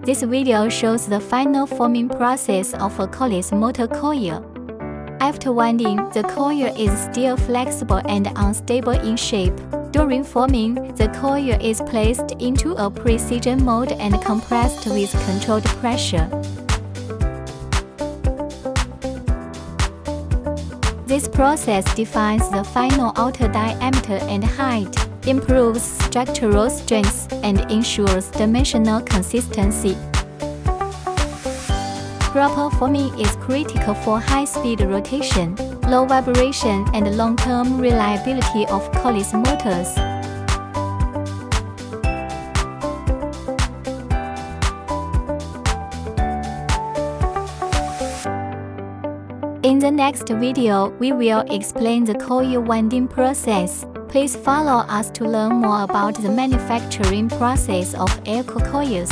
This video shows the final forming process of a coilless motor coil. After winding, the coil is still flexible and unstable in shape. During forming, the coil is placed into a precision mold and compressed with controlled pressure. This process defines the final outer diameter and height, improves structural strength, and ensures dimensional consistency. Proper forming is critical for high-speed rotation, low vibration, and long-term reliability of coilless motors. In the next video, we will explain the coil winding process. Please follow us to learn more about the manufacturing process of air coils.